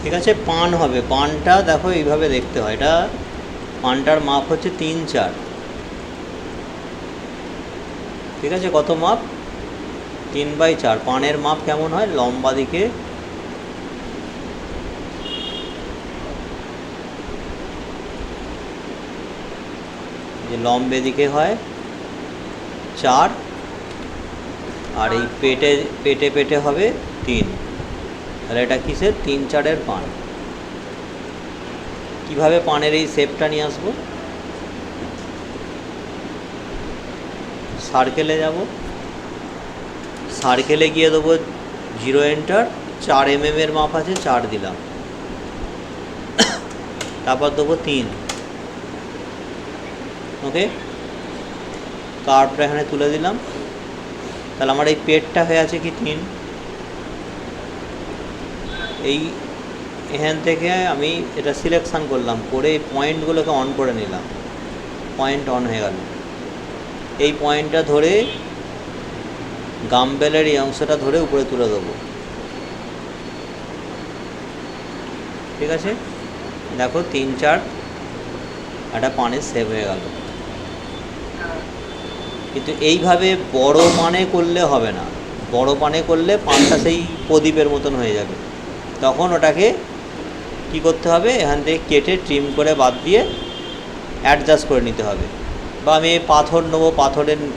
ঠিক আছে। পান হবে, পানটা দেখো এইভাবে দেখতে হয়, এটা পানটার মাপ হচ্ছে 3/4। ঠিক আছে, কত মাপ? 3/4। পানের মাপ কেমন হয়? লম্বা দিকে যে লম্বে দিকে হয় 4, আর এই পেটে পেটে পেটে হবে 3। তাহলে এটা কিসের? 3/4 পান। কিভাবে পানের এই শেপটা নিয়ে আসবো? সার্কেলে যাব, সার্কেলে গিয়ে দেবো 0 এন্টার, 4 mm এর মাপ আছে, 4 দিলাম, তারপর দেবো 3। ওকে, কার্ভটা এখানে তুলে দিলাম। তাহলে আমার এই পেটটা হয়ে আছে কি 3। এই এখান থেকে আমি এটা সিলেকশান করলাম, করে এই পয়েন্টগুলোকে অন করে নিলাম, পয়েন্ট অন হয়ে গেল। এই পয়েন্টটা ধরে গামবেলের এই অংশটা ধরে উপরে তুলে দেবো। ঠিক আছে, দেখো 3/4 একটা পানের শেপ হয়ে গেল। কিন্তু এইভাবে বড় পানে করলে হবে না, বড় পানে করলে পানটা সেই প্রদীপের মতন হয়ে যাবে। তখন ওটাকে কি করতে হবে? এখান থেকে কেটে ট্রিম করে বাদ দিয়ে অ্যাডজাস্ট করে নিতে হবে। বা আমি পাথর নেবো,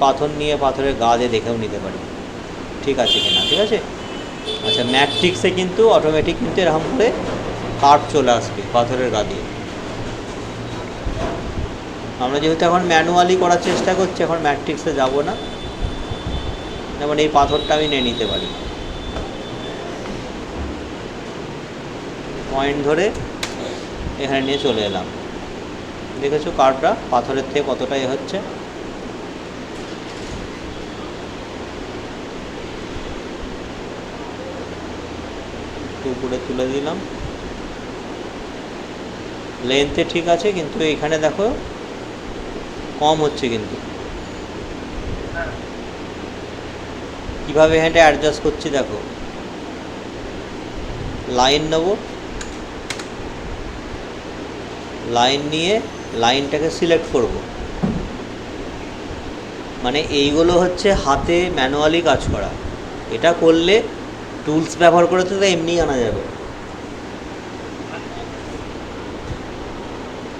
পাথর নিয়ে পাথরের গা দিয়ে দেখেও নিতে পারি ঠিক আছে কিনা। ঠিক আছে, আচ্ছা, ম্যাট্রিক্সে কিন্তু অটোমেটিক কিন্তু এরকম করে কার্ভ চলে আসবে পাথরের গা দিয়ে। আমরা যেহেতু এখন ম্যানুয়ালি করার চেষ্টা করছি, এখন ম্যাট্রিক্সে যাব না। যেমন এই পাথরটা আমি নিয়ে নিতে পারি, পয়েন্ট ধরে এখানে নিয়ে চলে এলাম। দেখেছো কার্ভটা পাথরের থেকে কতটা এ হচ্ছে। উপরে তুলে দিলাম, লেন্থে ঠিক আছে, কিন্তু এখানে দেখো কম হচ্ছে। কিন্তু কীভাবে এখানটা অ্যাডজাস্ট করছি দেখো, লাইন নেব, লাইন নিয়ে লাইনটাকে সিলেক্ট করব। মানে এইগুলো হচ্ছে হাতে ম্যানুয়ালি কাজ করা। এটা করলে টুলস ব্যবহার করে তো এমনিই আনা যাবে।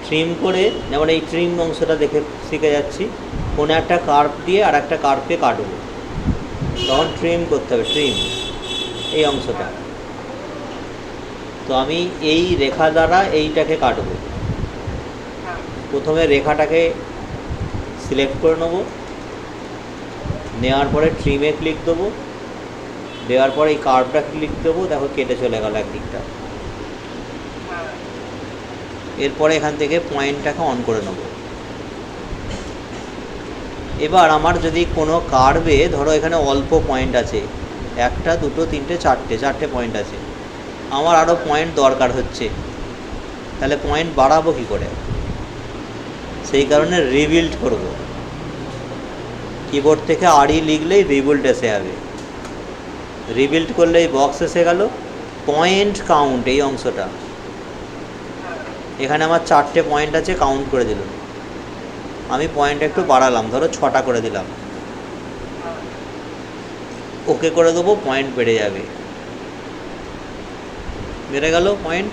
ট্রিম করে, যেমন এই ট্রিম অংশটা দেখে শিখে যাচ্ছি, কোনো একটা কার্ভ দিয়ে আর একটা কার্ভকে কাটবো, তখন ট্রিম করতে হবে, ট্রিম এই অংশটা। তো আমি এই রেখা দ্বারা এইটাকে কাটবো। প্রথমে রেখাটাকে সিলেক্ট করে নেব, নেওয়ার পরে ট্রিমে ক্লিক দেবো, দেওয়ার পরে এই কার্ভটা ক্লিক দেবো, দেখো কেটে চলে গেল একদিকটা। এরপরে এখান থেকে পয়েন্টটাকে অন করে নেব। এবার আমার যদি কোনো কার্ভে ধরো এখানে অল্প পয়েন্ট আছে, 1, 2, 3, 4টে পয়েন্ট আছে, আমার আরও পয়েন্ট দরকার হচ্ছে, তাহলে পয়েন্ট বাড়াবো কী করে? সেই কারণে রিবিল্ড করব। কিবোর্ড থেকে RE লিখলেই রিবিল্ড এসে যাবে। রিবিল্ড করলে এই বক্স এসে গেল, পয়েন্ট কাউন্ট এই অংশটা, এখানে আমার 4টে পয়েন্ট আছে, কাউন্ট করে দিল। আমি পয়েন্ট একটু বাড়ালাম, ধরো 6টা করে দিলাম, ওকে করে দেবো, পয়েন্ট বেড়ে যাবে। বেড়ে গেল পয়েন্ট।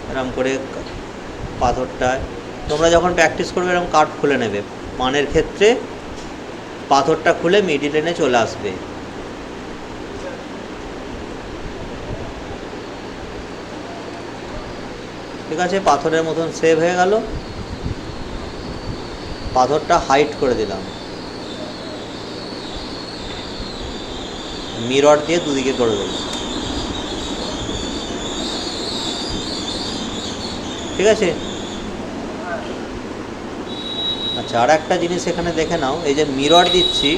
এরকম করে পাথরটা তোমরা যখন প্র্যাকটিস করবে এরকম কার্ভ খুলে নেবে। পানের ক্ষেত্রে পাথরটা খুলে মিডিল এনে চলে আসবে। ঠিক আছে, পাথরের মতন সেভ হয়ে গেল। পাথরটা হাইট করে দিলাম, মিরর দিয়ে দুদিকে করে দেবো। ঠিক আছে, আচ্ছা, আর একটা জিনিস এখানে দেখে নাও, এই যে মিরর দিচ্ছি,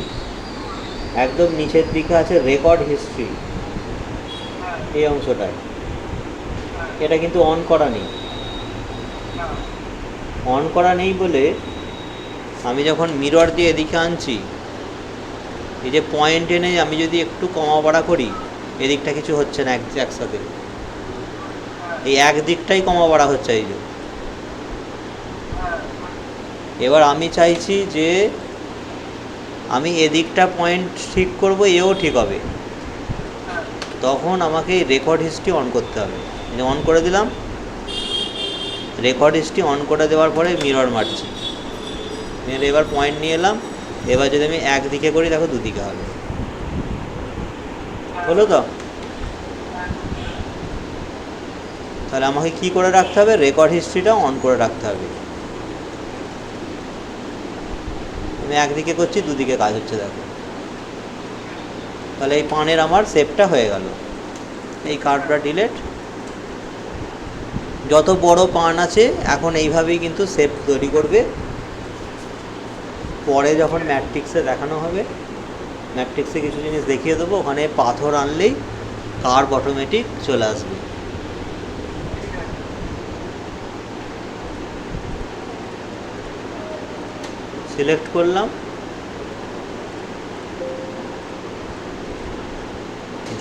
একদম নিচের দিকে আছে রেকর্ড হিস্ট্রি, এই অংশটায়। এটা কিন্তু অন করা নেই। অন করা নেই বলে আমি যখন মিরর দিয়ে এদিকে আনছি, এই যে পয়েন্ট এনে আমি যদি একটু কমা বাড়া করি, এদিকটা কিছু হচ্ছে না একসাথে, এই এক দিকটাই কমা বাড়া হচ্ছে। এই যে এবার আমি চাইছি যে আমি এদিকটা পয়েন্ট ঠিক করব, এও ঠিক হবে, তখন আমাকে রেকর্ড হিস্ট্রি অন করতে হবে। অন করে দিলাম, রেকর্ড হিস্ট্রি অন করে দেওয়ার পরে মিরর মারছি, এবার পয়েন্ট নিয়ে এলাম। এবার যদি আমি একদিকে করি, দেখো দুদিকে হবে, হলো তো? তাহলে আমাকে কি করে রাখতে হবে? রেকর্ড হিস্ট্রিটা অন করে রাখতে হবে। আমি একদিকে করছি, দুদিকে কাজ হচ্ছে, দেখো। তাহলে এই পানের আমার শেপটা হয়ে গেল। এই কার্ভটা ডিলেট। যত বড় পান আছে এখন এইভাবেই কিন্তু শেপ তৈরি করবে। পরে যখন ম্যাট্রিক্সে দেখানো হবে, ম্যাট্রিক্সে কিছু জিনিস দেখিয়ে দেবো, ওখানে পাথর আনলেই কার্ভ অটোমেটিক চলে আসবে। সিলেক্ট করলাম,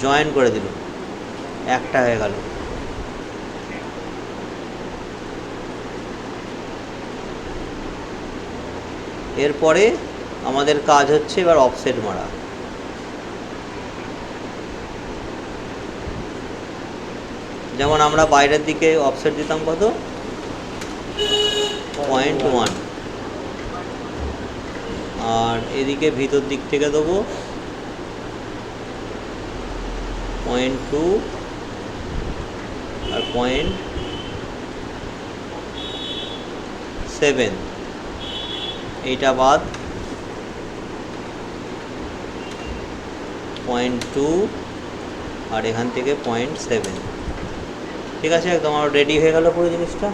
জয়েন করে দিল, একটা হয়ে গেল। এরপরে আমাদের কাজ হচ্ছে এবার অফসেট মারা। যেমন আমরা বাইরের দিকে অফসেট দিতাম কত? 0.1, আর এদিকে ভিতর দিক থেকে দেবো 0.2 আর 0.7, এইটা বাদ 0.2 আর এখান থেকে 0.7। ঠিক আছে, একদম আমার রেডি হয়ে গেল পুরো জিনিসটা।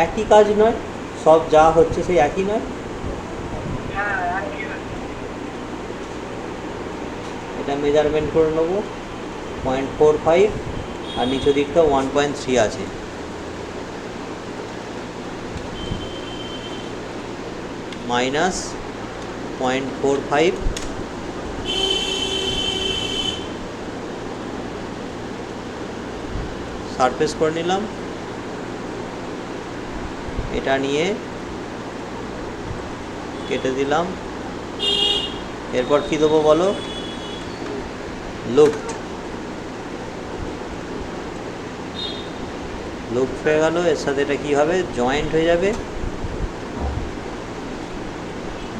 একই কাজ নয়, সব যা হচ্ছে সেই একই নয়। এটা মেজারমেন্ট করে নেবো 0.45, আর নিচের দিকটা 1.3 আছে। মাইনাস 0.45, সারফেস করে নিলাম। এটা নিয়ে কেটে দিলাম। এরপর কি দেবো বলো? লুপড হয়ে গেল। এর সাথে এটা কি হবে? জয়েন্ট হয়ে যাবে।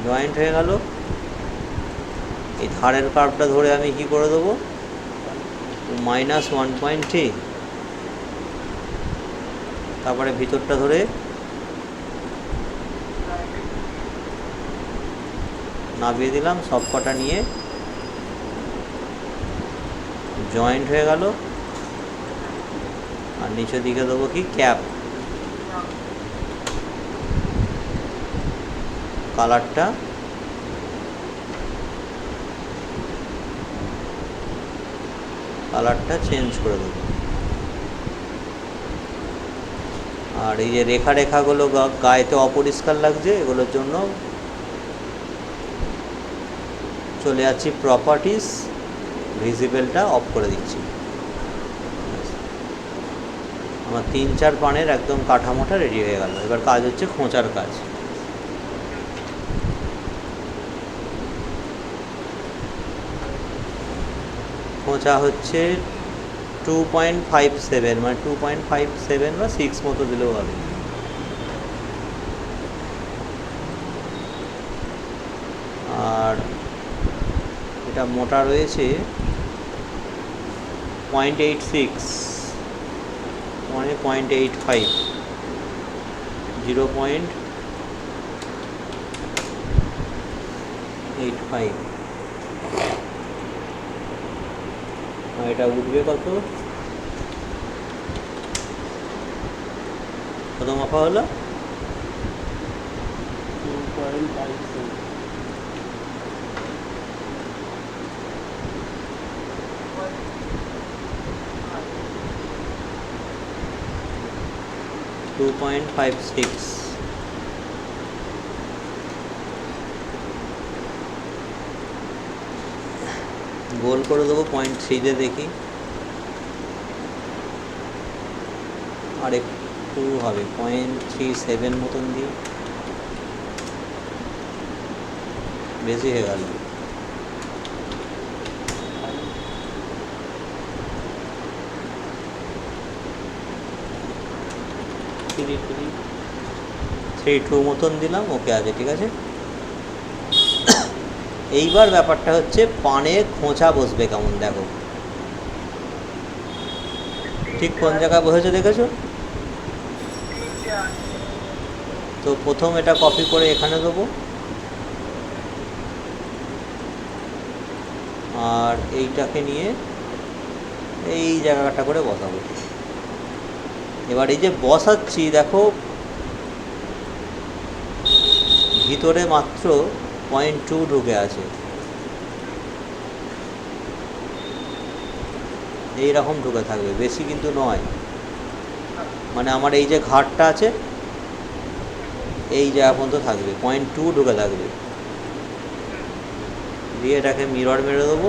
জয়েন্ট হয়ে গেল। এই ধারের কার্ভটা ধরে আমি কি করে দেবো? -1.3, তারপরে ভিতরটা ধরে নামিয়ে দিলাম। সব কটা নিয়ে জয়েন্ট হয়ে গেল। আর নিচের দিকে দেবো কি? ক্যাপ। কালারটা চেঞ্জ করে দেবো। আর এই যে রেখাগুলো গায়েতে অপরিষ্কার লাগছে, এগুলোর জন্য চলে যাচ্ছি প্রপার্টিস, ভিজিবলটা অফ করে দিচ্ছি। আমার 3-4 পানের একদম কাঠামোটা রেডি হয়ে গেল। এবার কাজ হচ্ছে খোঁচার কাজ। খোঁচা হচ্ছে 2.57, মানে 2.57 বা 6 মতো দিলেও হবে। আর এটা মোটা রয়েছে 0.86, মানে 0.85, 0.85। এটা উঠবে কত? কত মাপা হলো? 2.57। 2.56। গোল করে দেবো 0.3 দেখি, আর একটু হবে 0.37 মতন দিয়ে, বেশি হয়ে গেল। থ্রি টু মতন দিলাম, ওকে আছে, ঠিক আছে। এইবার ব্যাপারটা হচ্ছে পানে খোঁচা বসবে কেমন, দেখো ঠিক কোন জায়গায় বসেছে দেখেছো? তো প্রথম এটা কপি করে এখানে দেবো, আর এইটাকে নিয়ে এই জায়গাটা করে বসাবো। এবার এই যে বসাচ্ছি দেখো ভিতরে মাত্র 0.2 ঢুকে আছে, এই রকম ঢুকে থাকবে, বেশি কিন্তু নয়। মানে আমার এই যে ঘাটটা আছে এই জায়গা পর্যন্ত থাকবে, 0.2 ঢুকে থাকবে। দিয়ে এটাকে মিরর মেরে দেবো,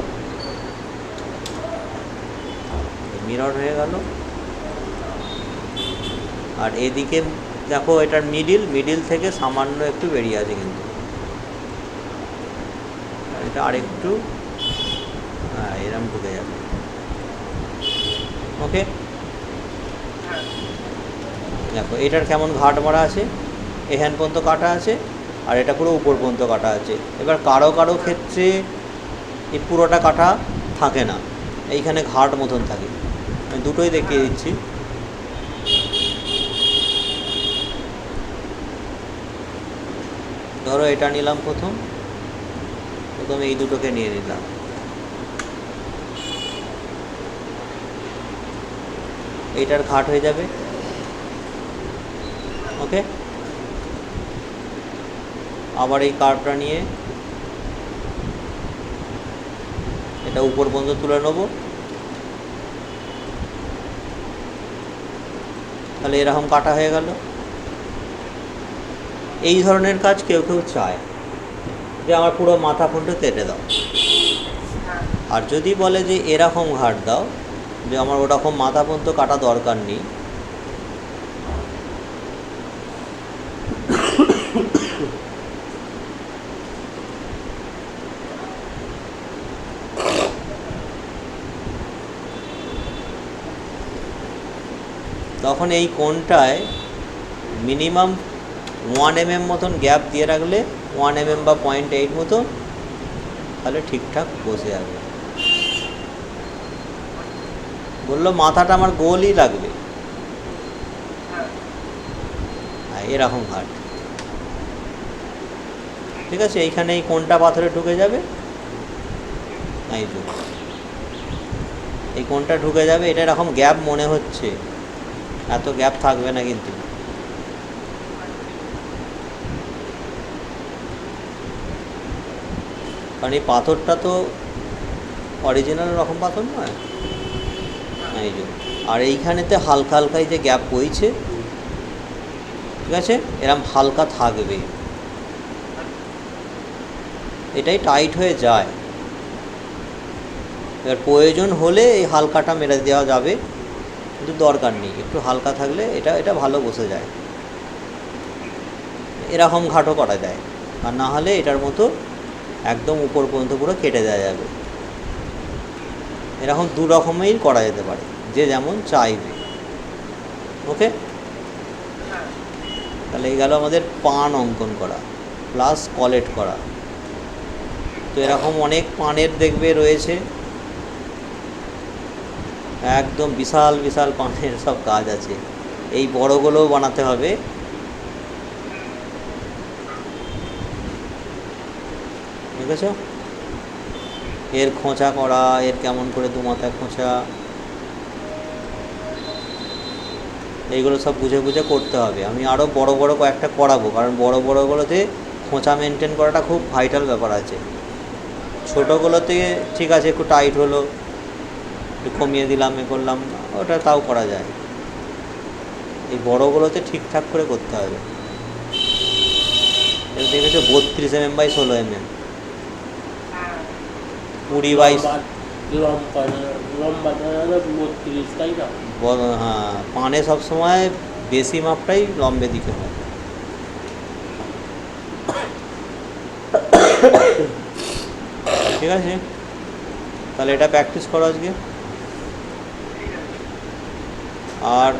মিরর হয়ে গেল। আর এদিকে দেখো এটার মিডিল থেকে সামান্য একটু বেরিয়ে আছে কিন্তু, এটা আরেকটু, হ্যাঁ এরম ঢুকে যাবে। ওকে, দেখো এটার কেমন ঘাট মারা আছে, এখান পর্যন্ত কাটা আছে, আর এটা পুরো উপর পর্যন্ত কাটা আছে। এবার কারো কারো ক্ষেত্রে এই পুরোটা কাটা থাকে না, এইখানে ঘাট মতন থাকে। আমি দুটোই দেখিয়ে দিচ্ছি। ধরো এটা নিলাম, প্রথমে এই দুটোকে নিয়ে নিলাম, এইটার ঘাট হয়ে যাবে। ওকে, আবার এই কার্ভটা নিয়ে এটা উপর পর্যন্ত তুলে নেবো, তাহলে এরকম কাটা হয়ে গেল। এই ধরনের কাজ কেউ কেউ চায় যে আমার পুরো মাথা ফোনটা কেটে দাও, আর যদি বলে যে এরকম ঘাট দাও, যে আমার ওরকম মাথা পর্যন্ত কাটা দরকার নেই, তখন এই কোণটায় মিনিমাম 1 mm মতন গ্যাপ দিয়ে রাখলে, 1 mm বা 0.8 মতো, তাহলে ঠিকঠাক বসে যাবে। বললো মাথাটা আমার গোলই লাগবে, এরকম ঘাট, ঠিক আছে। এইখানে এই কোণটা পাথরে ঢুকে যাবে, এই কোণটা ঢুকে যাবে, এটা এরকম গ্যাপ মনে হচ্ছে, এত গ্যাপ থাকবে না কিন্তু। কারণ এই পাথরটা তো অরিজিনাল রকম পাথর নয়, এই যে। আর এইখানেতে হালকা হালকা এই যে গ্যাপ বইছে, ঠিক আছে, এরম হালকা থাকবে, এটাই টাইট হয়ে যায়। এবার প্রয়োজন হলে এই হালকাটা মেরে দেওয়া যাবে, কিন্তু দরকার নেই, একটু হালকা থাকলে এটা ভালো বসে যায়। এরকম ঘাটও করা যায়, আর না হলে এটার মতো একদম উপর পর্যন্ত পুরো কেটে দেওয়া যাবে। এরকম দু রকমেই করা যেতে পারে, যে যেমন চাইবে। ওকে, তাহলে এই গেল আমাদের পান অঙ্কন করা প্লাস কলেট করা। তো এরকম অনেক পানের দেখবে রয়েছে, একদম বিশাল বিশাল পানের সব কাজ আছে, এই বড়গুলোও বানাতে হবে। বুঝেছ, এর খোঁচা করা, এর কেমন করে দু মাথায় খোঁচা, এইগুলো সব বুঝে বুঝে করতে হবে। আমি আরও বড় বড় কয়েকটা করাবো, কারণ বড় বড়গুলোতে খোঁচা মেনটেন করাটা খুব ভাইটাল ব্যাপার আছে। ছোটোগুলোতে ঠিক আছে, একটু টাইট হলো, একটু কমিয়ে দিলাম, এ করলাম, ওটা তাও করা যায়। এই বড়গুলোতে ঠিকঠাক করে করতে হবে। এটা দেখেছো 32 mm বাই 16 mm, 20 বাই লম্বাটা হলো 32, তাই না? হ্যাঁ, পানে সবসময় বেশি মাপটাই লম্বে দিতে হয়। ঠিক আছে, তাহলে এটা প্র্যাকটিস করো আজকে। আর